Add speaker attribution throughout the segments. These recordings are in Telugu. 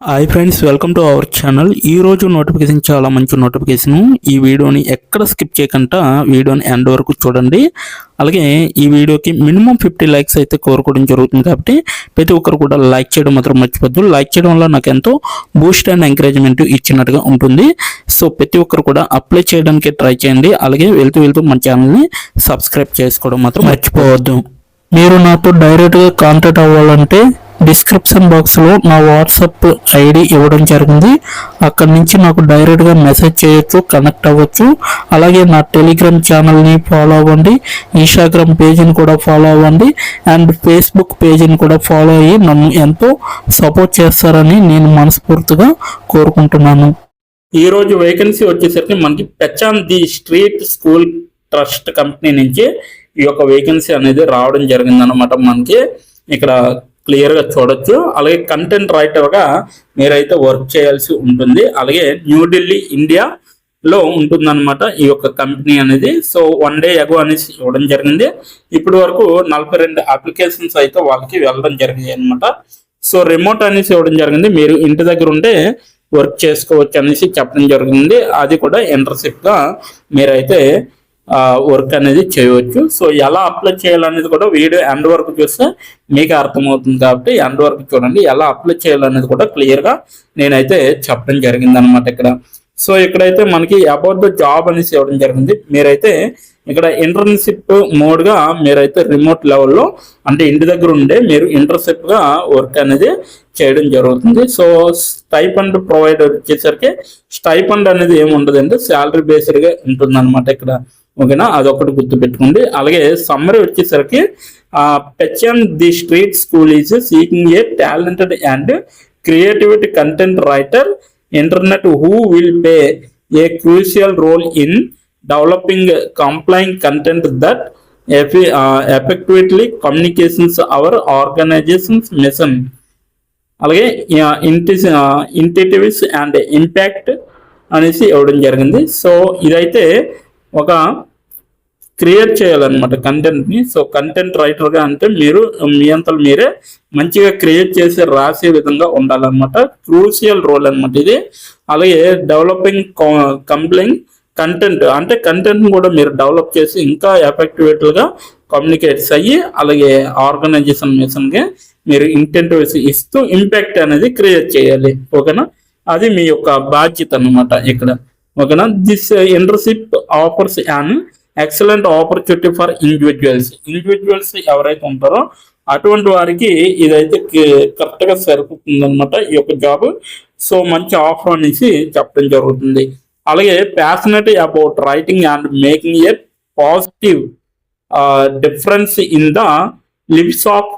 Speaker 1: Hi friends, welcome to our channel. ఈరోజు నోటిఫికేషన్ చాలా మంచి నోటిఫికేషన్. ఈ వీడియోని ఎక్కడ స్కిప్ చేయకుండా వీడియోని ఎండ్ వరకు చూడండి. అలాగే ఈ వీడియోకి మినిమం 50 లైక్స్ అయితే కోరుకోవడం జరుగుతుంది. కాబట్టి ప్రతి ఒక్కరు కూడా లైక్ చేయడం మాత్రం మర్చిపోద్దు. లైక్ చేయడం వల్ల నాకు ఎంతో బూస్ట్ అండ్ ఎంకరేజ్మెంట్ ఇచ్చినట్టుగా ఉంటుంది. సో ప్రతి ఒక్కరు కూడా అప్లై చేయడానికి ట్రై చేయండి. అలాగే వెళ్తూ మన ఛానల్ని సబ్స్క్రైబ్ చేసుకోవడం మాత్రం మర్చిపోవద్దు. మీరు నాతో డైరెక్ట్గా కాంటాక్ట్ అవ్వాలంటే డిస్క్రిప్షన్ బాక్స్లో నా వాట్సాప్ ఐడి ఇవ్వడం జరిగింది. అక్కడి నుంచి నాకు డైరెక్ట్గా మెసేజ్ చేయొచ్చు, కనెక్ట్ అవ్వచ్చు. అలాగే నా టెలిగ్రామ్ ఛానల్ని ఫాలో అవ్వండి, ఇన్స్టాగ్రామ్ పేజీని కూడా ఫాలో అవ్వండి, అండ్ ఫేస్బుక్ పేజీని కూడా ఫాలో అయ్యి నన్ను ఎంతో సపోర్ట్ చేస్తారని నేను మనస్ఫూర్తిగా కోరుకుంటున్నాను. ఈరోజు వేకెన్సీ వచ్చేసరికి మనకి Pehchaan the street school trust company నుంచి ఈ యొక్క వేకెన్సీ అనేది రావడం జరిగిందనమాట. మనకి ఇక్కడ క్లియర్గా చూడొచ్చు. అలాగే కంటెంట్ రైటర్గా మీరైతే వర్క్ చేయాల్సి ఉంటుంది. అలాగే న్యూఢిల్లీ ఇండియాలో ఉంటుందన్నమాట ఈ యొక్క కంపెనీ అనేది. సో 1 డే అగో అనేసి ఇవ్వడం జరిగింది. ఇప్పటి వరకు 42 అప్లికేషన్స్ అయితే వాళ్ళకి వెళ్ళడం జరిగింది అనమాట. సో రిమోట్ అనేసి ఇవ్వడం జరిగింది. మీరు ఇంటి దగ్గర ఉంటే వర్క్ చేసుకోవచ్చు అనేసి చెప్పడం జరిగింది. అది కూడా ఇంటర్న్షిప్గా మీరైతే వర్క్ అనేది చేయవచ్చు. సో ఎలా అప్లై చేయాలనేది కూడా వీడియో ఎండ్ వరకు చూస్తే మీకు అర్థమవుతుంది. కాబట్టి ఎండ్ వరకు చూడండి. ఎలా అప్లై చేయాలనేది కూడా క్లియర్గా నేనైతే చెప్పడం జరిగింది అనమాట ఇక్కడ. సో ఇక్కడైతే మనకి అబౌట్ ద జాబ్ అనేసి ఇవ్వడం జరిగింది. మీరైతే ఇక్కడ ఇంటర్న్షిప్ మోడ్గా మీరైతే రిమోట్ లెవెల్లో అంటే ఇంటి దగ్గర ఉండే మీరు ఇంటర్న్షిప్గా వర్క్ అనేది చేయడం జరుగుతుంది. సో స్టైఫండ్ ప్రొవైడ్ వచ్చేసరికి స్టైఫండ్ అనేది ఏమి ఉండదంటే శాలరీ బేస్డ్గా ఉంటుంది అనమాట ఇక్కడ. ఓకేనా, అదొకటి గుర్తుపెట్టుకోండి. అలాగే సమ్మరీ వచ్చేసరికి Pehchaan the street school is seeking a talented and creativity content writer internet who will play a crucial role in developing complying content that effectively communications our organisations mission. అలాగే ఇంటిటివ్స్ అండ్ ఇంపాక్ట్ అనేసి ఇవ్వడం జరిగింది. సో ఇదైతే ఒక క్రియేట్ చేయాలన్నమాట కంటెంట్ని. సో కంటెంట్ రైటర్గా అంటే మీరు మీ అంతలో మీరే మంచిగా క్రియేట్ చేసి రాసే విధంగా ఉండాలన్నమాట. క్రూషియల్ రోల్ అనమాట ఇది. అలాగే డెవలపింగ్ కంప్లైంట్ కంటెంట్ అంటే కంటెంట్ని కూడా మీరు డెవలప్ చేసి ఇంకా ఎఫెక్టివ్గా కమ్యూనికేట్స్ అయ్యి అలాగే ఆర్గనైజేషన్ మిషన్కి మీరు ఇంటెంటివ్స్ ఇస్తూ ఇంపాక్ట్ అనేది క్రియేట్ చేయాలి. ఓకేనా, అది మీ యొక్క బాధ్యత అన్నమాట ఇక్కడ. ఓకేనా, this internship offers an excellent opportunity for individuals ఎవరైతే ఉంటారో అటువంటి వారికి ఇదైతే కరెక్ట్గా సరిపోతుంది అనమాట ఈ యొక్క జాబ్. సో మంచి ఆఫర్ అనేసి చెప్పడం జరుగుతుంది. అలాగే passionate about writing and making a positive difference in the lives of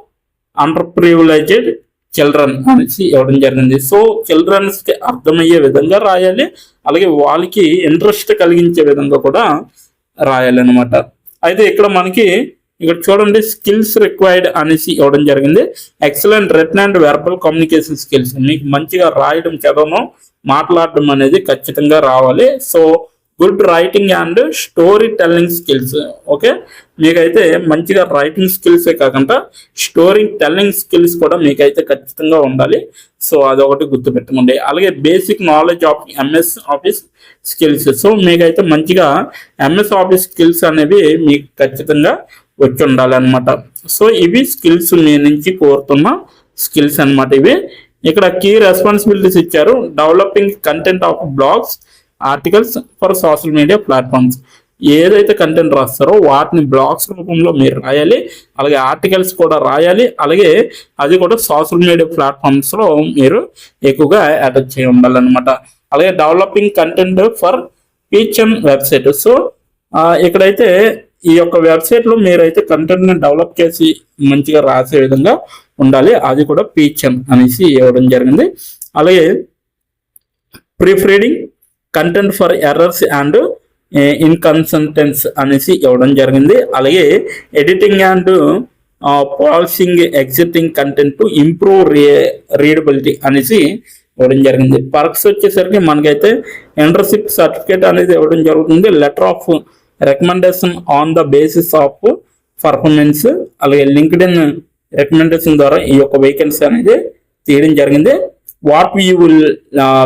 Speaker 1: under privileged children అనేసి ఇవ్వడం జరిగింది. సో చిల్డ్రన్స్కి అర్థమయ్యే విధంగా రాయాలి, అలాగే వాళ్ళకి ఇంట్రెస్ట్ కలిగించే విధంగా కూడా రాయాలి అనమాట. అయితే ఇక్కడ మనకి ఇక్కడ చూడండి స్కిల్స్ రిక్వైర్డ్ అనేసి ఇవ్వడం జరిగింది. Excellent written and verbal communication skills. మీకు మంచిగా రాయడం, చదవడం, మాట్లాడడం అనేది ఖచ్చితంగా రావాలి. So good writing and story telling skills. Okay, మీకైతే మంచిగా రైటింగ్ స్కిల్సే కాకుండా స్టోరీ టెల్లింగ్ స్కిల్స్ కూడా మీకైతే ఖచ్చితంగా ఉండాలి. సో అదొకటి గుర్తుపెట్టుకోండి. అలాగే basic knowledge of MS office skills. So మీకైతే మంచిగా ఎంఎస్ ఆఫీస్ స్కిల్స్ అనేవి మీకు ఖచ్చితంగా వచ్చి ఉండాలన్నమాట. సో ఇవి స్కిల్స్ మీ నుంచి కోరుతున్న స్కిల్స్ అనమాట ఇవి. ఇక్కడ కీ రెస్పాన్సిబిలిటీస్ ఇచ్చారు. Developing content of blogs, articles for social media platforms. ఏదైతే కంటెంట్ రాస్తారో వాటిని బ్లాగ్స్ రూపంలో మీరు రాయాలి, అలాగే ఆర్టికల్స్ కూడా రాయాలి, అలాగే అది కూడా సోషల్ మీడియా ప్లాట్ఫామ్స్లో మీరు ఎక్కువగా అటాచ్ చేయి ఉండాలన్నమాట. అలాగే developing content for Pehchaan website. So ఇక్కడైతే ఈ యొక్క వెబ్సైట్లో మీరైతే కంటెంట్ని డెవలప్ చేసి మంచిగా రాసే విధంగా ఉండాలి, అది కూడా పీచన్ అనేసి ఇవ్వడం జరిగింది. అలాగే ప్రిఫ్రీడింగ్ కంటెంట్ ఫర్ ఎర్రర్స్ అండ్ ఇన్కన్సిస్టెన్స్ అనేసి ఇవ్వడం జరిగింది. అలాగే editing and polishing existing content to improve readability అనేసి ఇవ్వడం జరిగింది. పర్క్స్ వచ్చేసరికి మనకైతే ఇంటర్న్షిప్ సర్టిఫికేట్ అనేది ఇవ్వడం జరుగుతుంది. Letter of recommendation on the basis of performance. అలాగే లింక్డ్ఇన్ రికమెండేషన్ ద్వారా ఈ యొక్క వేకెన్సీ అనేది తీయడం జరిగింది. వాట్ యూ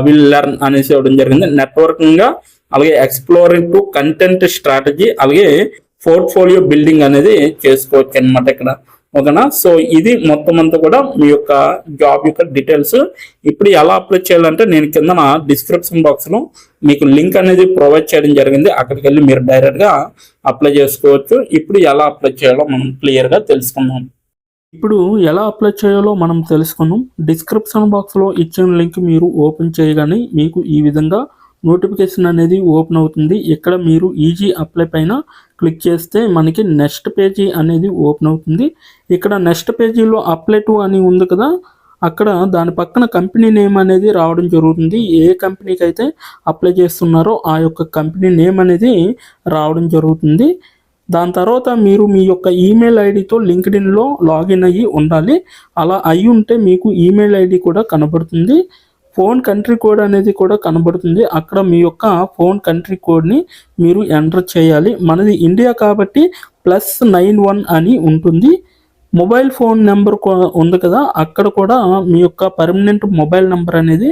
Speaker 1: విల్ లెర్న్ అనేసి ఇవ్వడం జరిగింది. నెట్వర్కింగ్, అలాగే ఎక్స్ప్లోరింగ్ టు కంటెంట్ స్ట్రాటజీ, అలాగే పోర్ట్ఫోలియో బిల్డింగ్ అనేది చేసుకోవచ్చు అనమాట ఇక్కడ. ఓకేనా. సో ఇది మొత్తం అంతా కూడా మీ యొక్క జాబ్ యొక్క డీటెయిల్స్. ఇప్పుడు ఎలా అప్లై చేయాలంటే నేను కింద డిస్క్రిప్షన్ బాక్స్ లో మీకు లింక్ అనేది ప్రొవైడ్ చేయడం జరిగింది. అక్కడికి వెళ్ళి మీరు డైరెక్ట్ గా అప్లై చేసుకోవచ్చు. ఇప్పుడు ఎలా అప్లై చేయాలో మనం క్లియర్ గా తెలుసుకుందాం. ఇప్పుడు ఎలా అప్లై చేయాలో మనం తెలుసుకున్నాం. డిస్క్రిప్షన్ బాక్స్లో ఇచ్చిన లింక్ మీరు ఓపెన్ చేయగానే మీకు ఈ విధంగా నోటిఫికేషన్ అనేది ఓపెన్ అవుతుంది. ఇక్కడ మీరు ఈజీ అప్లై పైన క్లిక్ చేస్తే మనకి నెక్స్ట్ పేజీ అనేది ఓపెన్ అవుతుంది. ఇక్కడ నెక్స్ట్ పేజీలో అప్లై టు అని ఉంది కదా, అక్కడ దాని పక్కన కంపెనీ నేమ్ అనేది రావడం జరుగుతుంది. ఏ కంపెనీకి అయితే అప్లై చేస్తున్నారో ఆ యొక్క కంపెనీ నేమ్ అనేది రావడం జరుగుతుంది. దాని తర్వాత మీరు మీ యొక్క ఈమెయిల్ ఐడితో లింక్డ్ఇన్లో లాగిన్ అయ్యి ఉండాలి. అలా అయి ఉంటే మీకు ఈమెయిల్ ఐడి కూడా కనబడుతుంది. ఫోన్ కంట్రీ కోడ్ అనేది కూడా కనబడుతుంది. అక్కడ మీ యొక్క ఫోన్ కంట్రీ కోడ్ని మీరు ఎంటర్ చేయాలి. మనది ఇండియా కాబట్టి +91 అని ఉంటుంది. మొబైల్ ఫోన్ నెంబర్ ఉంది కదా, అక్కడ కూడా మీ యొక్క పర్మనెంట్ మొబైల్ నెంబర్ అనేది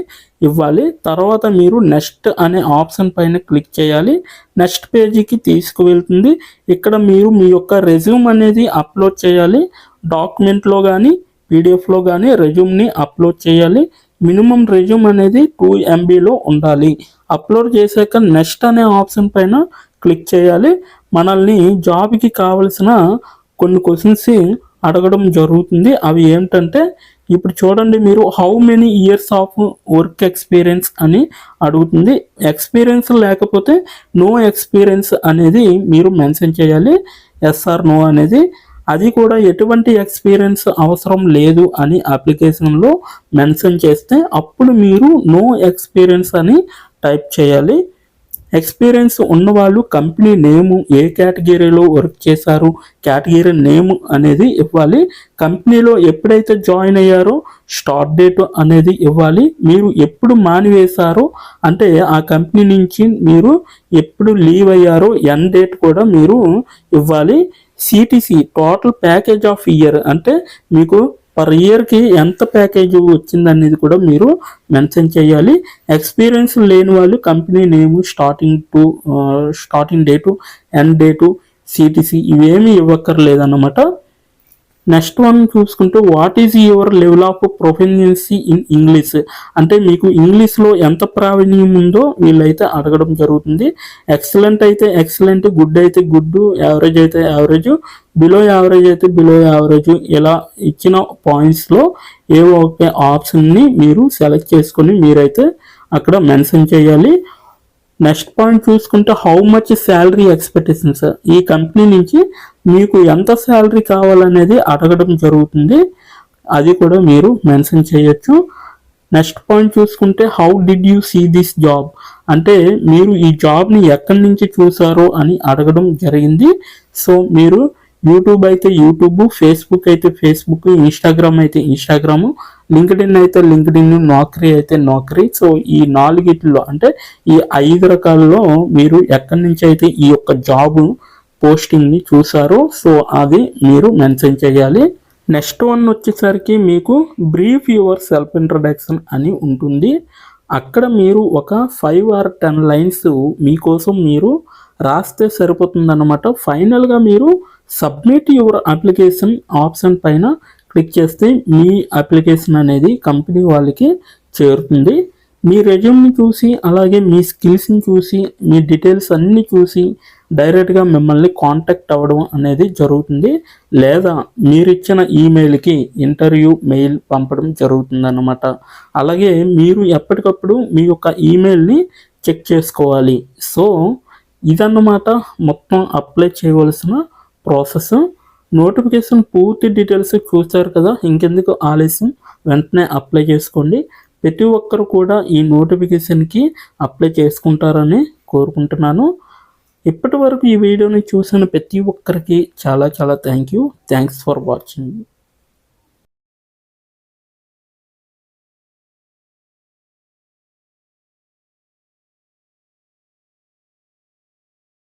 Speaker 1: ఇవ్వాలి. తర్వాత మీరు నెక్స్ట్ అనే ఆప్షన్ పైన క్లిక్ చేయాలి. నెక్స్ట్ పేజీకి తీసుకువెళ్తుంది. ఇక్కడ మీరు మీ యొక్క రెజ్యూమ్ అనేది అప్లోడ్ చేయాలి. డాక్యుమెంట్లో కానీ పీడిఎఫ్లో కానీ రెజ్యూమ్ని అప్లోడ్ చేయాలి. మినిమం రెజ్యూమ్ అనేది 2 MBలో ఉండాలి. అప్లోడ్ చేశాక నెక్స్ట్ అనే ఆప్షన్ పైన క్లిక్ చేయాలి. మనల్ని జాబ్కి కావలసిన కొన్ని క్వశ్చన్స్ అడగడం జరుగుతుంది. అవి ఏమిటంటే ఇప్పుడు చూడండి, మీరు how many years of work experience అని అడుగుతుంది. ఎక్స్పీరియన్స్ లేకపోతే నో ఎక్స్పీరియన్స్ అనేది మీరు మెన్షన్ చేయాలి. ఎస్ ఆర్ నో అనేది. అది కూడా ఎటువంటి ఎక్స్పీరియన్స్ అవసరం లేదు అని అప్లికేషన్లో మెన్షన్ చేస్తే అప్పుడు మీరు నో ఎక్స్పీరియన్స్ అని టైప్ చేయాలి. ఎక్స్పీరియన్స్ ఉన్నవాళ్ళు కంపెనీ నేము, ఏ కేటగిరీలో వర్క్ చేశారు, కేటగిరీ నేమ్ అనేది ఇవ్వాలి. కంపెనీలో ఎప్పుడైతే జాయిన్ అయ్యారో స్టార్ట్ డేట్ అనేది ఇవ్వాలి. మీరు ఎప్పుడు మానివేశారో అంటే ఆ కంపెనీ నుంచి మీరు ఎప్పుడు లీవ్ అయ్యారో ఎండ్ డేట్ కూడా మీరు ఇవ్వాలి. CTC total package of year అంటే మీకు పర్ ఇయర్కి ఎంత ప్యాకేజ్ వచ్చిందనేది కూడా మీరు మెన్షన్ చేయాలి. ఎక్స్పీరియన్స్ లేని వాళ్ళు కంపెనీ నేము, starting date, end date, CTC ఇవేమీ ఇవ్వక్కర్లేదన్నమాట. నెక్స్ట్ వన్ చూసుకుంటే what is your level of proficiency in English అంటే మీకు ఇంగ్లీష్లో ఎంత ప్రావీణ్యం ఉందో వీళ్ళైతే అడగడం జరుగుతుంది. ఎక్సలెంట్ అయితే ఎక్సలెంట్, గుడ్ అయితే గుడ్, యావరేజ్ అయితే యావరేజ్, బిలో యావరేజ్ అయితే బిలో యావరేజ్, ఇలా ఇచ్చిన పాయింట్స్లో ఏవో ఒక ఆప్షన్ని మీరు సెలెక్ట్ చేసుకొని మీరైతే అక్కడ మెన్షన్ చేయాలి. నెక్స్ట్ పాయింట్ చూసుకుంటే హౌ మచ్ శాలరీ ఎక్స్పెక్టేషన్స్, ఈ కంపెనీ నుంచి మీకు ఎంత శాలరీ కావాలనేది అడగడం జరుగుతుంది. అది కూడా మీరు మెన్షన్ చేయొచ్చు. నెక్స్ట్ పాయింట్ చూసుకుంటే how did you see this job అంటే మీరు ఈ జాబ్ని ఎక్కడి నుంచి చూసారో అని అడగడం జరిగింది. సో మీరు యూట్యూబ్ అయితే యూట్యూబ్, ఫేస్బుక్ అయితే ఫేస్బుక్, ఇన్స్టాగ్రామ్ అయితే ఇన్స్టాగ్రామ్, లింక్డ్ఇన్ అయితే లింక్డ్ఇన్, నౌకరీ అయితే నౌకరీ. సో ఈ 4 అంటే ఈ 5 రకాలలో మీరు ఎక్కడి నుంచి అయితే ఈ యొక్క జాబ్ పోస్టింగ్ని చూసారో సో అది మీరు మెన్షన్ చేయాలి. నెక్స్ట్ వన్ వచ్చేసరికి మీకు బ్రీఫ్ యువర్ సెల్ఫ్ ఇంట్రడక్షన్ అని ఉంటుంది. అక్కడ మీరు ఒక 5 or 10 లైన్స్ మీకోసం మీరు రాస్తే సరిపోతుందన్నమాట. ఫైనల్గా మీరు సబ్మిట్ యువర్ అప్లికేషన్ ఆప్షన్ పైన క్లిక్ చేస్తే మీ అప్లికేషన్ అనేది కంపెనీ వాళ్ళకి చేరుతుంది. మీ రెజ్యూమ్ని చూసి అలాగే మీ స్కిల్స్ని చూసి మీ డీటెయిల్స్ అన్నీ చూసి డైరెక్ట్గా మిమ్మల్ని కాంటాక్ట్ అవ్వడం అనేది జరుగుతుంది. లేదా మీరిచ్చిన ఈమెయిల్కి ఇంటర్వ్యూ మెయిల్ పంపడం జరుగుతుందన్నమాట. అలాగే మీరు ఎప్పటికప్పుడు మీ యొక్క ఈమెయిల్ని చెక్ చేసుకోవాలి. సో ఇదన్నమాట మొత్తం అప్లై చేయవలసిన ప్రాసెస్. నోటిఫికేషన్ పూర్తి డీటెయిల్స్ చూస్తారు కదా, ఇంకెందుకు ఆలస్యం, వెంటనే అప్లై చేసుకోండి. ప్రతి ఒక్కరు కూడా ఈ నోటిఫికేషన్కి అప్లై చేసుకుంటారని కోరుకుంటున్నాను. ఇప్పటి వరకు ఈ వీడియోని చూసిన ప్రతి ఒక్కరికి చాలా థ్యాంక్స్ ఫర్ వాచింగ్.